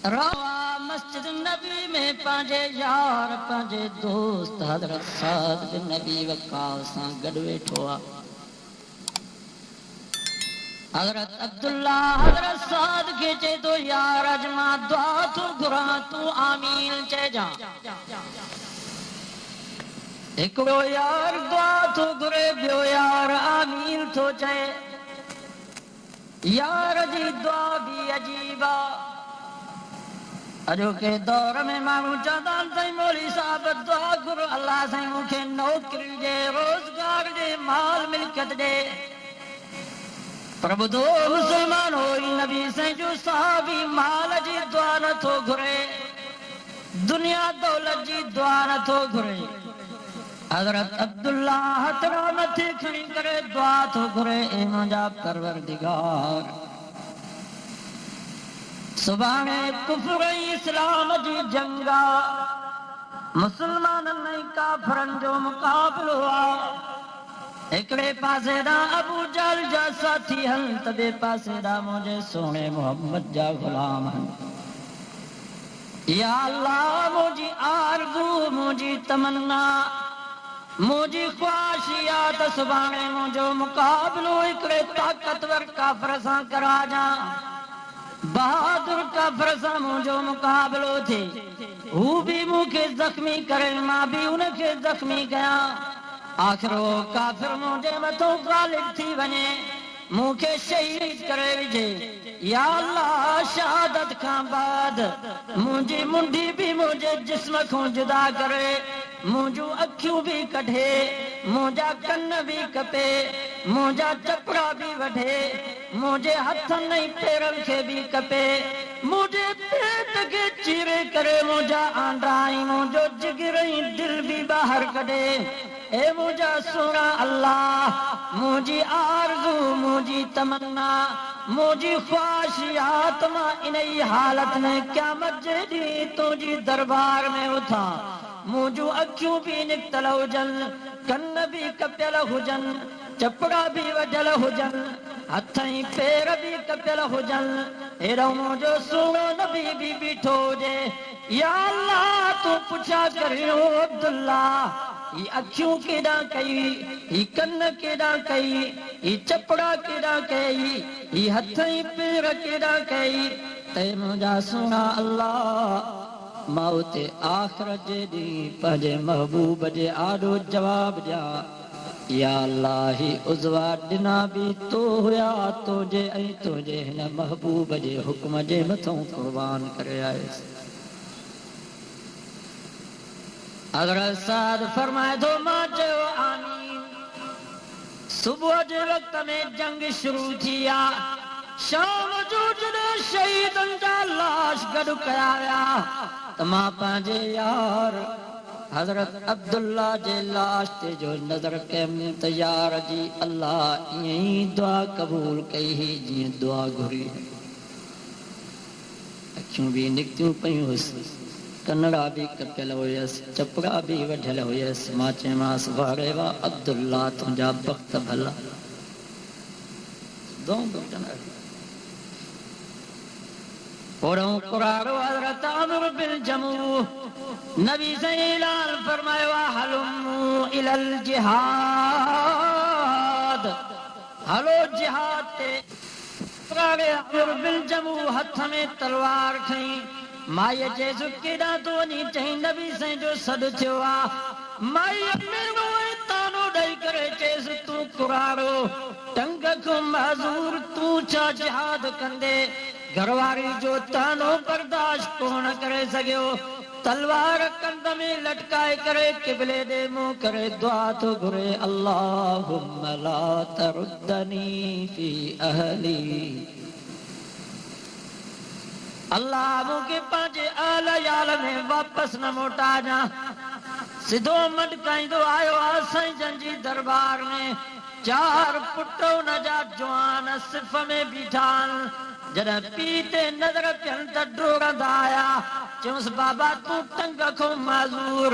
रवा मस्जिद नबी में पंहिंजे यार पंहिंजे दोस्त हज़रत साद बिन नबी वक़ास सां गॾु वेठो आहे। हज़रत अब्दुल्ला हज़रत साद खे चए थो यार अॼु मां दुआ थो घुरां तूं आमीन चइजां। हिकिड़ो यार दुआ थो घुरे ॿियो यार आमीन थो चए। यार जी दुआ बि अजीब आहे। अॼोके दौर में माण्हू चवंदा आहिनि साईं मौलवी साहब दुआ घुरो अलाह साईं मूंखे नौकरी ॾे रोज़गार ॾे माल मिल्कियत ॾे। पर ॿुधो मुस्लमान हो नबी साईं जो साहबी माल जी दुआ नथो घुरे दुनिया दौलत जी दुआ नथो घुरे। हज़रत अब्दुल्ला हथड़ा मथे खणी करे दुआ थो घुरे ए मुंहिंजा परवरदिगार सुभाणे कुफर ऐं इस्लाम जी जंग आहे। मुसलमाननि ऐं काफ़िरनि जो मुक़ाबिलो आहे। हिकिड़े पासे ॾांहुं अबू जहल जा साथी आहिनि त ॿिए पासे ॾांहुं मुंहिंजे सोणे मोहम्मद जा ग़ुलाम आहिनि। या अल्लाह मुंहिंजी आरज़ू मुंहिंजी तमन्ना मुंहिंजी ख़्वाहिश इहा त सुभाणे मुंहिंजो मुक़ाबिलो हिकिड़े ताक़तवर काफ़िर सां कराजां। बहादुर काफ़िर सां मुंहिंजो मुक़ाबिलो थिए हू बि मूंखे ज़ख़्मी करे मां बि उनखे ज़ख़्मी कयां। आख़िर उहो काफ़िर मुंहिंजे मथां ग़ालिब थी वञे मूंखे शहीद करे विझे। या अल्लाह शहादत खां बाद मुंहिंजी मुंडी बि मुंहिंजे जिस्म खां जुदा करे मुंहिंजूं अखियूं बि कढे मुंहिंजा कन बि कपे मुंहिंजा चपड़ा बि वढे मुंहिंजे हथनि ऐं पेरनि खे बि कपे मुंहिंजे पेट खे चीरे करे मुंहिंजा आंडा ऐं मुंहिंजो जिगर ऐं दिलि बि ॿाहिरि कढे। ए मुंहिंजा सुहिणा अल्लाह मुंहिंजी आरज़ू मुंहिंजी तमन्ना मुंहिंजी ख़्वाहिश आहे त मां इन ई हालत में क़यामत जे ॾींहुं तुंहिंजी दरबार में उथां। मुंहिंजूं अखियूं बि निकितल हुजनि कन बि कपियल हुजनि चपड़ा बि वढियल हुजनि हथ ऐं पेर बि कपियल हुजनि अहिड़ो मुंहिंजो सुहिणो नबी बि बीठो हुजे। या अल्लाह तूं पुछा करियो अब्दुल्ला ही अखियूं केॾां कई ही कन केॾां कई ही चपड़ा केॾां कई ही हथ ऐं पेर केॾां कई त मुंहिंजा सुहिणा अल्लाह मां उते आख़िरत जे ॾींहुं पंहिंजे महबूब जे आॾो जवाब ॾियां। या अल्लाह ही उज़वा ॾिना बि तो हुया तुंहिंजे ऐं तुंहिंजे हिन महबूब जे हुक्म जे मथां क़ुर्बान करे आयुसि। हज़रत साद फरमाए थो मां चयो आमीन। सुबुह जे वक़्त में जंग शुरू थी आहे। शाम जो जॾहिं शहीदनि जा लाश गॾु कया विया त मां पंहिंजे यार हज़रत अब्दुल्ला जे लाश ते जो नज़र कयमि त यार जी अल्लाह ईअं ई दुआ क़बूल कई हुई जीअं दुआ घुरी। अखियूं बि निकितियूं पयूं हुयसि कनड़ा बि कपियल हुयसि चपड़ा बि वढियल हुयसि। मां चयोमांसि वारे वाह अब्दुल्ला तुंहिंजा बख़्त भला। कुरारो हज़रत अमर बिन जमूह नबी साईं ऐलान फरमायो हलुम्मू इलल जिहाद हलो जिहाद ते। अमर बिन जमूह हथ में तलवार खई माईअ चयसि केॾां तूं वञी चईं नबी साईं जो सॾु थियो आहे। माईअ मेणो ऐं तानो ॾेई करे चयसि तूं कुरारो टंग खां महज़ूर तूं छा जिहाद कंदे। घरवारी जो तानो बर्दाश्त कोन करे सघियो तलवार कंध में लटकाए करे क़िबले ॾे मुंहुं करे दुआ थो घुरे अल्लाहुम्म ला तरुद्दनी फी अहली। अल्लाह मूंखे पंहिंजे अहल याल में वापसि न मोटाजां। सिधो मटकाईंदो आयो आहे साईं जन जी दरबार में। चार पुट हुन जा जवान सिफ़ में बीठा आहिनि। जॾहिं पीउ ते नज़र थियनि त डोड़ंदा आया चयोसि बाबा तूं टंग खां माज़ूर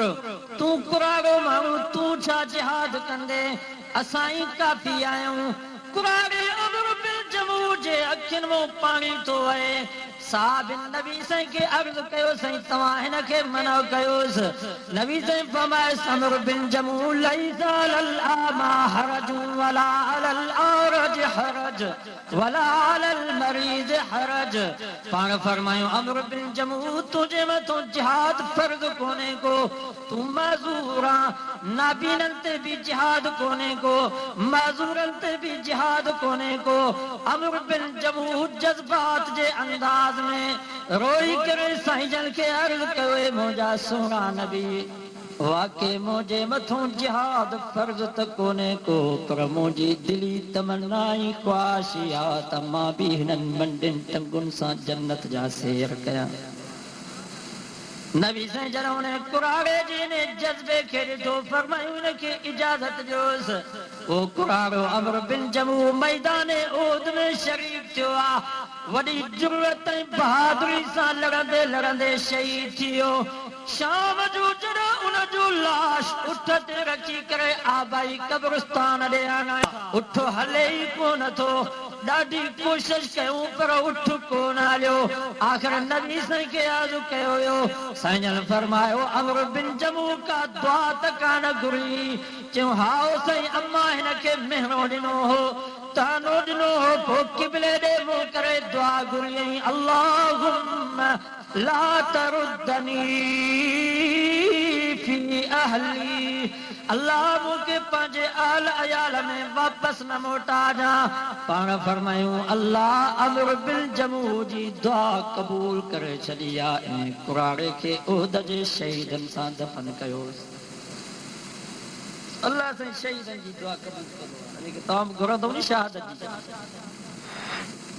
तूं कुरारो माण्हू तूं छा जिहाद कंदे असां ई काफ़ी आहियूं। कुरारे अमर बिन जमूह जे अखियुनि मां पाणी थो वहे साबिन नबी से के अर्ज कयो सही तवा हिन के मना कयोस नबी से फरमाए समर बिन जमू लैसा लल आमा हरज वला अलल औरज हरज वला अलल मरीज हरज पाण फरमायो अमर बिन जमू तुझे में तो जिहाद फर्ज कोने को तू माजूरा नाबीनन ते भी जिहाद कोने को माजूरन ते भी जिहाद कोने को अमर बिन जमू जज्बात जे अंदाज में रोई करे साईं जन के अर्ज कयो मुझा सोना नबी वाके मुझे मथों जिहाद फर्ज त कोने को पर मुझी दिली तमन्नाई ख्वाहिशिया तमा भी हिनन मंडिन टंगुन सा जन्नत जा सेर कया नबी से जनों ने कुराड़े जी ने जज्बे के तो फरमायो उनके इजाजत जोस ओ कुराड़ो अमर बिन जमू मैदान ओद में शरीक थियो वडी जरूरत बहादुरी सां लड़ंदे लड़ंदे शहीद थियो शाम जो जड़ा उन जो लाश उठ ते रखी करे आबाई कब्रिस्तान दे आना उठ हले ही कोन थो ॾाढी कोशिश कयूं पर उठ कोन हलियो आख़िर नबी साईं खे आज़ू कयो हुयो साईं जन फरमायो अमर बिन जमू का दुआ त कान घुरी चयूं हाओ साईं अम्मा हिन खे महिनो ॾिनो हो तानो ॾिनो हो पोइ किबले ॾे मुंहुं करे दुआ घुरी अल्लाहुम्मा ला तरुद्दनी फी अहली अल्लाह मुझे पंहिंजे आल अयाल में वापस न मोटा जा पाण फरमायूं अल्लाह अमर बिन जमू जी दुआ कबूल करे छॾी आहे ऐं कुराड़े खे उहद जे शहीदन सां दफ़न कयो अल्लाह से शहीदन जी दुआ कबूल करो लेकिन तमाम घुरंदो नी शहादत जी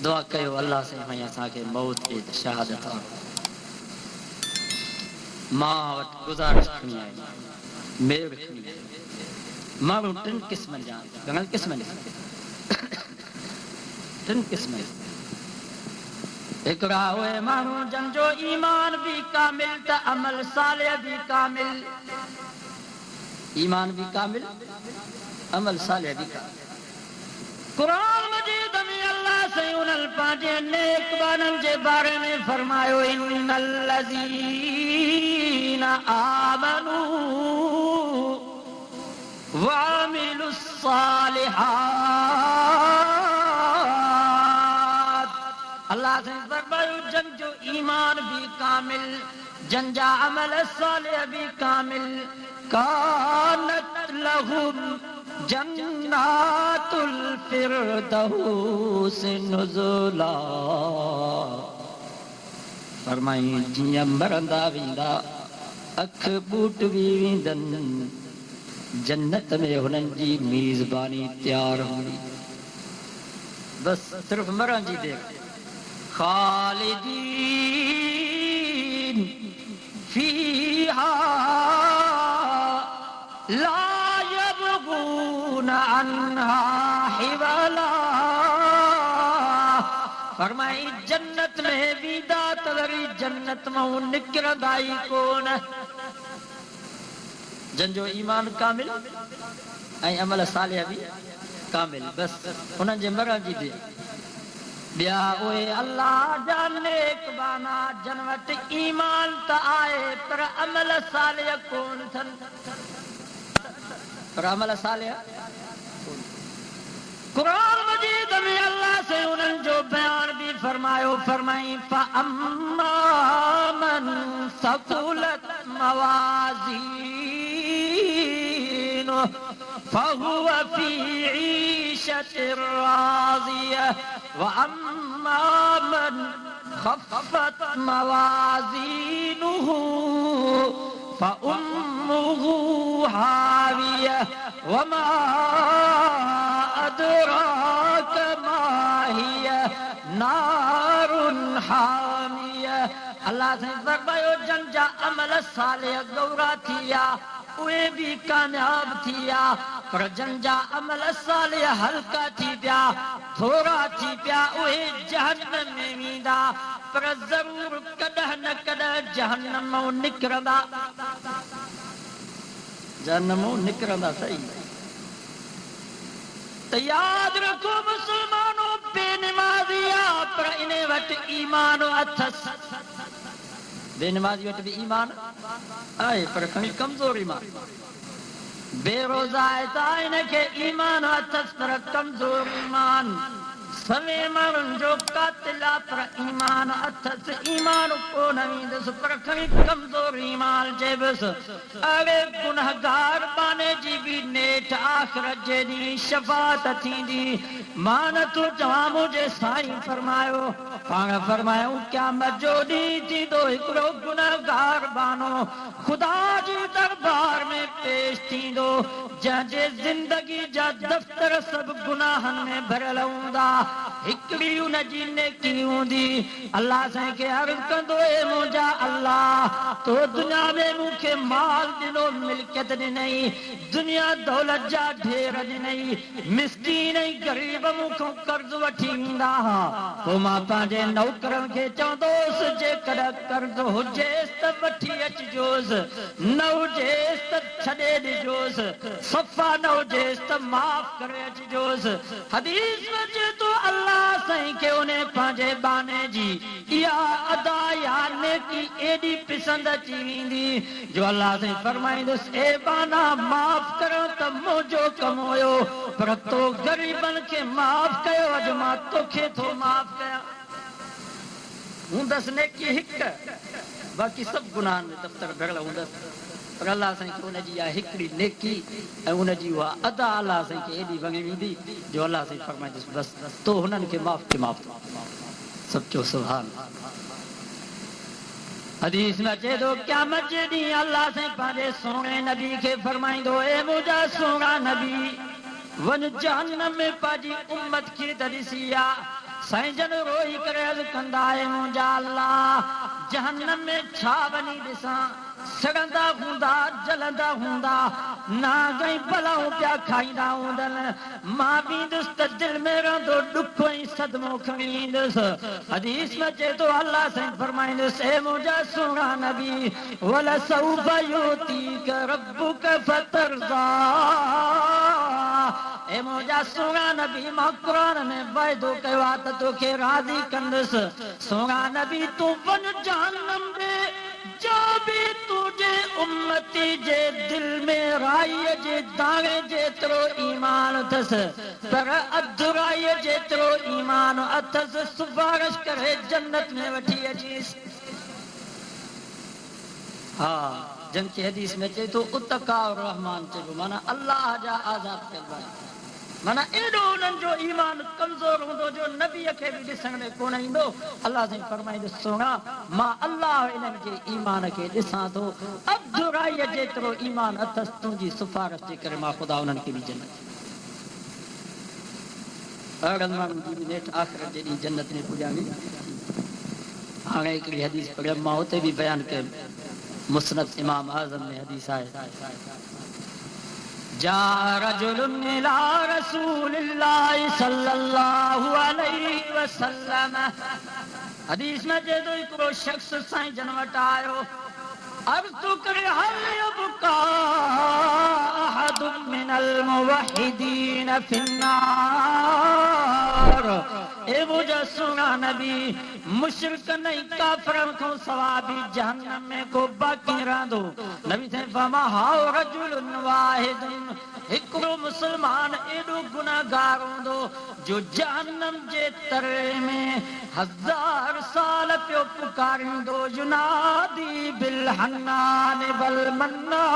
दुआ कयो अल्लाह से भई असांखे मौत जी शहादत मां वटि गुज़ारिश खणी आई मेर खणी आई माण्हू टिन क़िस्मनि जा घणनि क़िस्मनि टिन क़िस्मनि हिकिड़ा उहे माण्हू जन जो ईमान भी कामिल त अमल सालिह भी कामिल ईमान भी कामिल अमल सालिह भी कामिल कुरान मजीद में अल्लाह से उन्हनि पंहिंजे नेक बाननि जे बारे में फरमायो इन्नल लज़ीना आमनू वामिलुस सालिहात अल्लाह से फरमायो जन जो ईमान भी कामिल जन जा अमल सालिह भी कामिल कानत लहुम जन्नातुल फिरदौस नुज़ुला फरमाई जियां मरंदा वेंदा अख बूट भी वेंदन जन्नत में हुननि जी मेज़बानी तैयार हुई बस सिर्फ मरण जी देर खालिदीन फीहा ला यबगून अन्हा हिवला फरमाई जन्नत में वीदा तवरी जन्नत में निकरंदाई कोन जन जो ईमान कामिल ऐं अमल सालिह भी कामिल बस उन्हनि जे मरण जी देर ॿिया उहे अल्लाह जा नेक बाना जन वटि ईमान त आहे पर अमल सालिह कोन अथनि पर अमल सालिह कुरान मजीद में अल्लाह से उन्हनि जो बयान भी फरमायो फरमाई फअम्मा मन सकुलत मवाज़ीनुहु फहुव फी ईशतिर राज़ियह वअम्मा मन खफ़्फ़त मवाज़ीनुहु फउम्मुहु हावियह वमा अदराक मा हिय नारुन हामियह अल्लाह से फरमायो जन जा अमल सालिह गौरा थिया उहे भी कामयाब थिया पर जन जा अमल सालिह हल्का थी पिया थोरा थी पिया उहे जहन्नम में वेंदा पर ज़रूर कॾहिं न कॾहिं जहन्नम मां निकिरंदा जहन्नम मां निकिरंदा सही त याद रखो मुसलमानों बेनमाज़िया पर इने वटि ईमान अथसि बेनमाज़ी वटि बि ईमान आहे पर खणी कमज़ोर ईमान बेरोज़ा आहे त इनखे ईमान अथसि पर कमज़ोर ईमान सवे माण्हुनि जो कातिल आहे पर ईमान अथसि ईमान कोन ईंदुसि पर खणी कमज़ोर ईमान चइबसि अड़े गुनहगार बाने जी बि नेठ आख़िरत जे ॾींहुं शफ़ाअत थींदी मां नथो चवां मुंहिंजे साईं फरमायो पाण फरमायूं क़यामत जो ॾींहुं थींदो हिकिड़ो गुनहगार बानो ख़ुदा जे दरबार में पेश थींदो जंहिंजे ज़िंदगी जा दफ़्तर सभु गुनाहनि में भरियल हूंदा हिकिड़ी उनजी नेकी हूंदी अल्लाह साईं खे अर्ज़ कंदो ए मुंहिंजा अल्लाह तो दुनिया में मूंखे माल ॾिनो मिल्कियत ॾिनई दुनिया दौलत जा ढेर ॾिनई मिस्कीन ऐं ग़रीब मूंखां कर्ज़ वठी ईंदा हुआ पोइ मां पंहिंजे नौकरनि खे चवंदोसि जेकॾहिं कर्ज़ हुजेसि त वठी अचिजोसि न हुजेसि त छॾे ॾिजोसि सफ़ा न हुजेसि त माफ़ करे अचिजोसि हदीस में चए थो अल्लाह साईं खे उन पंहिंजे बाने जी इहा अदा या नेकी एॾी पसंद अची वेंदी जो अल्लाह साईं फरमाईंदुसि ए बाना माफ़ करो त मुंहिंजो कमु हुयो पर तो ग़रीबनि खे माफ़ कयो अॼु मां तोखे थो माफ़ कयां हूंदसि नेकी हिकु बाक़ी सभु गुनाहनि में दफ़्तर भरियल हूंदसि पर अल्लाह साईं खे उनजी इहा हिकिड़ी नेकी ऐं उनजी उहा अदा अल्लाह साईं खे एॾी वणी वेंदी जो अल्लाह साईं फरमाईंदुसि बसि तो हुननि खे माफ़ सचो सुभान हदीस में चए थो क़यामत जे ॾींहुं अल्लाह साईं पंहिंजे सुहिणे नबी खे फरमाईंदो ए मुंहिंजा सुहिणा नबी वञ जहन्नम में पंहिंजी उम्मत खे त ॾिसी आ साईं जन रोई करे अर्ज़ कंदा ए मुंहिंजा अल्लाह जहन्नम में छा वञी ॾिसां सड़ंदा हूंदा जलंदा हूंदा नागई भलाऊं पिया खाईंदा हूंदनि मां बि ईंदुसि त दिलि में रहंदो ॾुख ऐं सदमो खणी ईंदुसि हदीस में चए थो अल्लाह साईं फरमाईंदुसि ए मुंहिंजा सुहिणा नबी वलसौफ युतीक रब्बुक फतरज़ा ए मुंहिंजा सुहिणा नबी मां क़ुर में वाइदो कयो आहे त तोखे राज़ी कंदुसि सुहिणा नबी तूं वञ जहन्नम में जो भी तुझे उम्मती जे दिल में राई जे दाणे जेतिरो ईमान अथसि पर अधु राई जेतिरो ईमान अथसि सिफारिश करे जन्नत में वठी अचीसि हा जंहिंखे हदीस में चए थो उतका रहमान चइबो माना अल्लाह जा आज़ाद कबा माना एॾो उन्हनि जो ईमान कमज़ोर हूंदो जो नबीअ खे बि ॾिसण में कोन ईंदो अल्लाह साईं फरमाईंदो सुहिणा मां अल्लाह इन्हनि जे ईमान खे ॾिसां थो अधु राईअ जेतिरो ईमान अथसि तुंहिंजी सिफारिश जे करे मां ख़ुदा उन्हनि खे बि जन्नत अहिड़नि माण्हुनि जी बि नेठ आख़िरत जे ॾींहुं जन्नत में पुॼाणी हाणे हिकिड़ी हदीस पढ़ियमि मां हुते बि बयानु कयुमि मुस्नद इमाम आज़म में हदीस आहे जा रजुलुन इला रसूलिल्लाहि सल्लल्लाहु अलैहि वसल्लम हदीस में चए थो हिकिड़ो शख्स साईं जन वटि आयो अर्ज़ करे हल यबका अहदुम मिनल मुवहिदीन फिन्नार ए मुंहिंजा सुहिणा नबी मुशरिकन ऐं काफ़िरनि खां सवाइ बि जहन्नम में को बाक़ी रहंदो नबी साईं फरमा हाउ रजुलुन वाहिदुन हिकिड़ो मुस्लमान एॾो गुनाहगार हूंदो जो जहन्नम जे तरे में 1000 साल पियो पुकारींदो युनादी बिल हन्नान वल मन्नान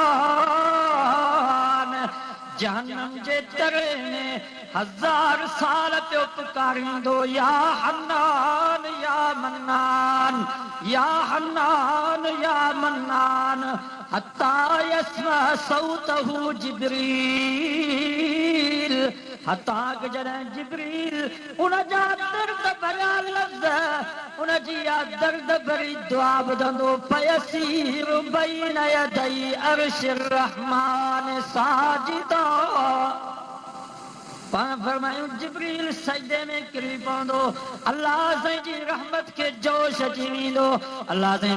जहन्नम जे तरे में 1000 साल पियो पुकारींदो या हन्नान या मन्नान या हन्नान या मन्नान हत्ता यस्मा सौतहु जिब्रील हत्ता के जॾहिं जिब्रील उन जा दर्द भरिया लफ़्ज़ उन जी दर्द भरी दुआ ॿुधंदो फयसीर बैन यदै अर्शिर रहमान साजिदा पाण फरमायूं जिब्रील सजदे में किरी पवंदो अल्लाह साईं जी रहमत खे जोश अची वेंदो अल्लाह साईं